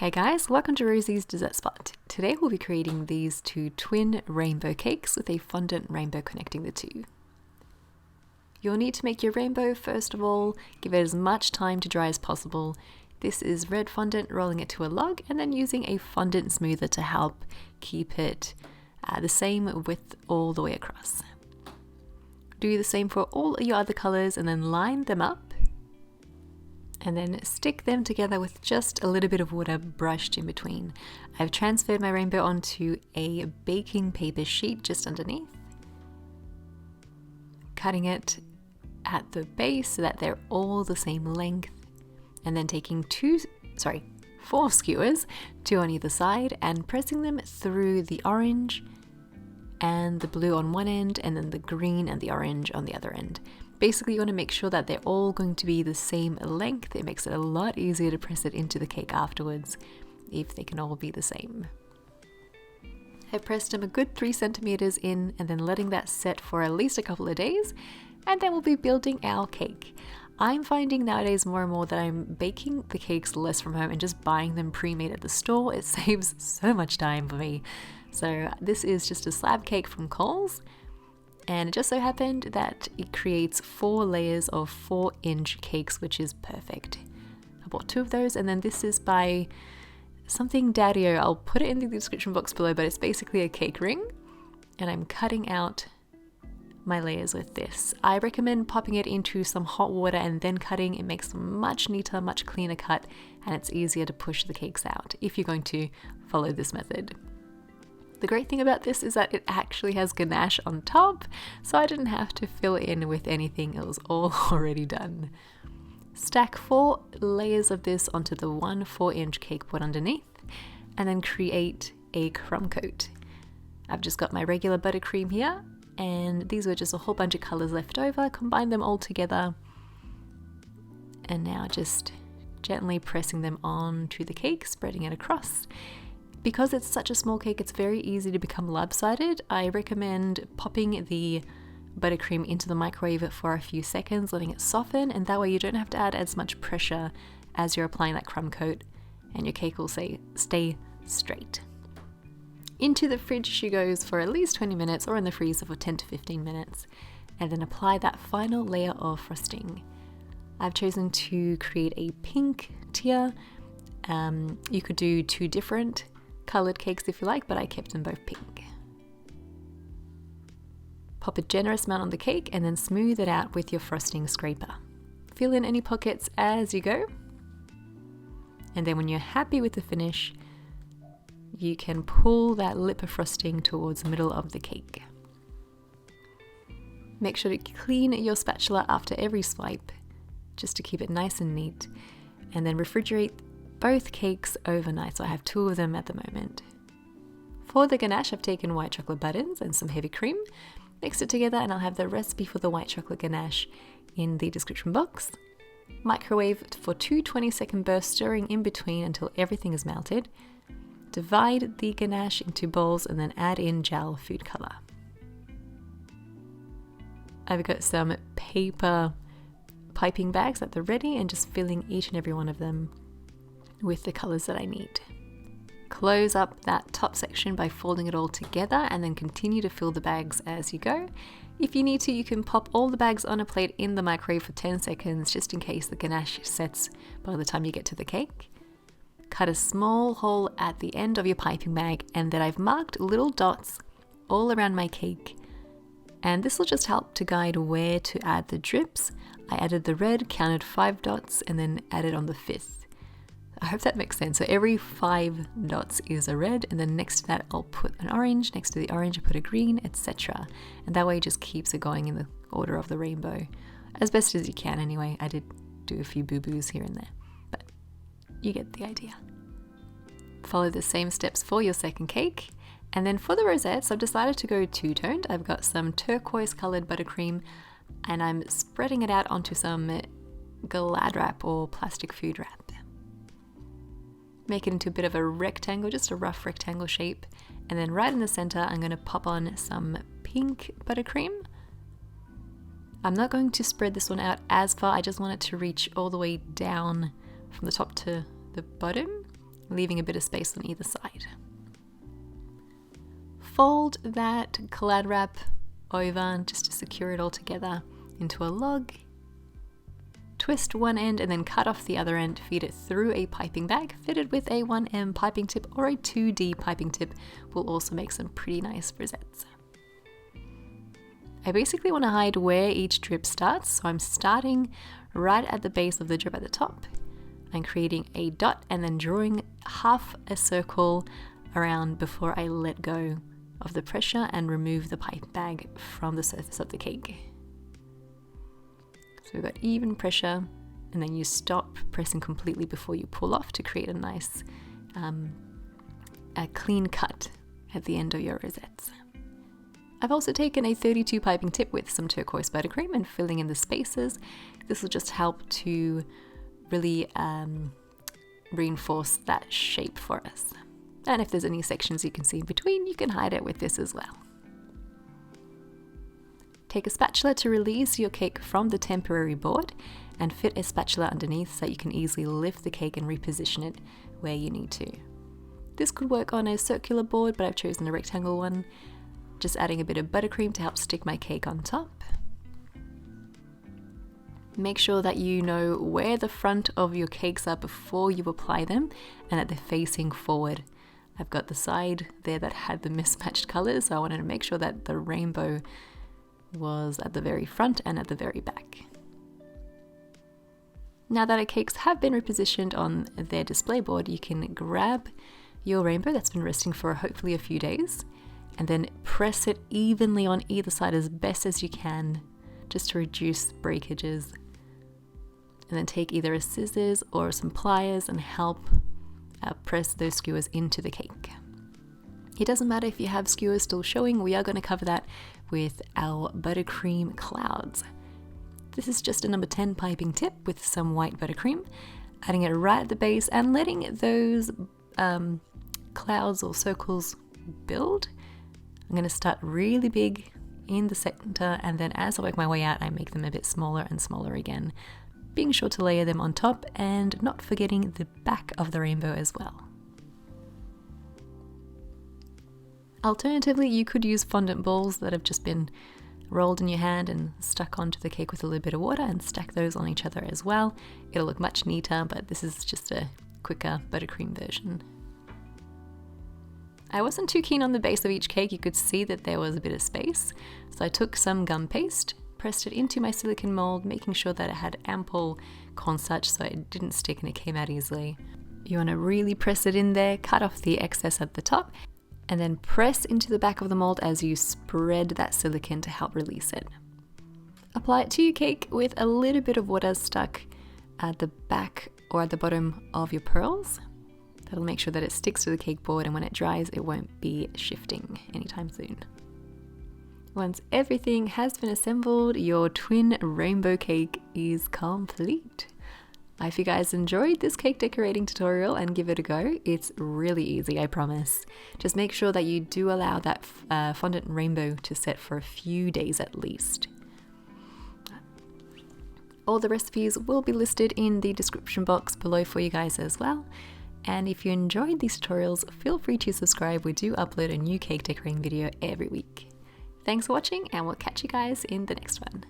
Hey guys, welcome to Rosie's Dessert Spot. Today we'll be creating these two twin rainbow cakes with a fondant rainbow connecting the two. You'll need to make your rainbow first of all, give it as much time to dry as possible. This is red fondant, rolling it to a log, and then using a fondant smoother to help keep it the same width all the way across. Do the same for all your other colors and then line them up. And then stick them together with just a little bit of water brushed in between. I've transferred my rainbow onto a baking paper sheet just underneath, cutting it at the base so that they're all the same length, and then taking four skewers, two on either side, and pressing them through the orange and the blue on one end, and then the green and the orange on the other end. Basically, you want to make sure that they're all going to be the same length. It makes it a lot easier to press it into the cake afterwards if they can all be the same. I pressed them a good 3 centimeters in and then letting that set for at least a couple of days, and then we'll be building our cake. I'm finding nowadays more and more that I'm baking the cakes less from home and just buying them pre-made at the store. It saves so much time for me. So this is just a slab cake from Coles. And it just so happened that it creates 4 layers of 4-inch cakes, which is perfect. I bought 2 of those, and then this is by something Daddy-O. I'll put it in the description box below, but it's basically a cake ring. And I'm cutting out my layers with this. I recommend popping it into some hot water and then cutting. It makes a much neater, much cleaner cut, and it's easier to push the cakes out if you're going to follow this method. The great thing about this is that it actually has ganache on top, so I didn't have to fill in with anything, it was all already done. Stack 4 layers of this onto the one 4-inch cake board underneath, and then create a crumb coat. I've just got my regular buttercream here, and these were just a whole bunch of colors left over, combined them all together, and now just gently pressing them onto the cake, spreading it across. Because it's such a small cake, it's very easy to become lopsided. I recommend popping the buttercream into the microwave for a few seconds, letting it soften, and that way you don't have to add as much pressure as you're applying that crumb coat, and your cake will stay straight. Into the fridge she goes for at least 20 minutes, or in the freezer for 10 to 15 minutes, and then apply that final layer of frosting. I've chosen to create a pink tier. You could do 2 different colored cakes if you like, but I kept them both pink. Pop a generous amount on the cake and then smooth it out with your frosting scraper. Fill in any pockets as you go. And then when you're happy with the finish, you can pull that lip of frosting towards the middle of the cake. Make sure to clean your spatula after every swipe, just to keep it nice and neat, and then refrigerate both cakes overnight, so I have 2 of them at the moment. For the ganache, I've taken white chocolate buttons and some heavy cream, mixed it together, and I'll have the recipe for the white chocolate ganache in the description box. Microwave for 2 20-second bursts, stirring in between until everything is melted. Divide the ganache into bowls and then add in gel food color. I've got some paper piping bags at the ready and just filling each and every one of them with the colors that I need. Close up that top section by folding it all together and then continue to fill the bags as you go. If you need to, you can pop all the bags on a plate in the microwave for 10 seconds just in case the ganache sets by the time you get to the cake. Cut a small hole at the end of your piping bag, and then I've marked little dots all around my cake, and this will just help to guide where to add the drips. I added the red, counted 5 dots, and then added on the 5th. I hope that makes sense. So every 5 dots is a red, and then next to that I'll put an orange, next to the orange I put a green, etc. And that way it just keeps it going in the order of the rainbow, as best as you can anyway. I did do a few boo-boos here and there, but you get the idea. Follow the same steps for your second cake. And then for the rosettes, I've decided to go two-toned. I've got some turquoise colored buttercream, and I'm spreading it out onto some Glad wrap or plastic food wrap. Make it into a bit of a rectangle, just a rough rectangle shape, and then right in the center I'm going to pop on some pink buttercream. I'm not going to spread this one out as far, I just want it to reach all the way down from the top to the bottom, leaving a bit of space on either side. Fold that clad wrap over just to secure it all together into a log. Twist one end and then cut off the other end, feed it through a piping bag fitted with a 1M piping tip, or a 2D piping tip will also make some pretty nice rosettes. I basically want to hide where each drip starts, so I'm starting right at the base of the drip at the top. I'm creating a dot and then drawing half a circle around before I let go of the pressure and remove the pipe bag from the surface of the cake. So we've got even pressure, and then you stop pressing completely before you pull off to create a nice a clean cut at the end of your rosettes. I've also taken a 32 piping tip with some turquoise buttercream and filling in the spaces. This will just help to really reinforce that shape for us. And if there's any sections you can see in between, you can hide it with this as well. Take a spatula to release your cake from the temporary board and fit a spatula underneath so you can easily lift the cake and reposition it where you need to. This could work on a circular board, but I've chosen a rectangle one. Just adding a bit of buttercream to help stick my cake on top. Make sure that you know where the front of your cakes are before you apply them and that they're facing forward. I've got the side there that had the mismatched colors, so I wanted to make sure that the rainbow was at the very front and at the very back. Now that our cakes have been repositioned on their display board, you can grab your rainbow that's been resting for hopefully a few days and then press it evenly on either side as best as you can, just to reduce breakages. And then take either a scissors or some pliers and help press those skewers into the cake. It doesn't matter if you have skewers still showing, we are going to cover that with our buttercream clouds. This is just a number 10 piping tip with some white buttercream, adding it right at the base and letting those clouds or circles build. I'm going to start really big in the center, and then as I work my way out, I make them a bit smaller and smaller again, being sure to layer them on top and not forgetting the back of the rainbow as well. Alternatively, you could use fondant balls that have just been rolled in your hand and stuck onto the cake with a little bit of water and stack those on each other as well. It'll look much neater, but this is just a quicker buttercream version. I wasn't too keen on the base of each cake. You could see that there was a bit of space, so I took some gum paste, pressed it into my silicone mold, making sure that it had ample cornstarch so it didn't stick and it came out easily. You want to really press it in there, cut off the excess at the top, and then press into the back of the mold as you spread that silicone to help release it. Apply it to your cake with a little bit of water stuck at the back or at the bottom of your pearls. That'll make sure that it sticks to the cake board, and when it dries, it won't be shifting anytime soon. Once everything has been assembled, your twin rainbow cake is complete. I hope you guys enjoyed this cake decorating tutorial and give it a go. It's really easy, I promise. Just make sure that you do allow that fondant rainbow to set for a few days at least. All the recipes will be listed in the description box below for you guys as well. And if you enjoyed these tutorials, feel free to subscribe. We do upload a new cake decorating video every week. Thanks for watching, and we'll catch you guys in the next one.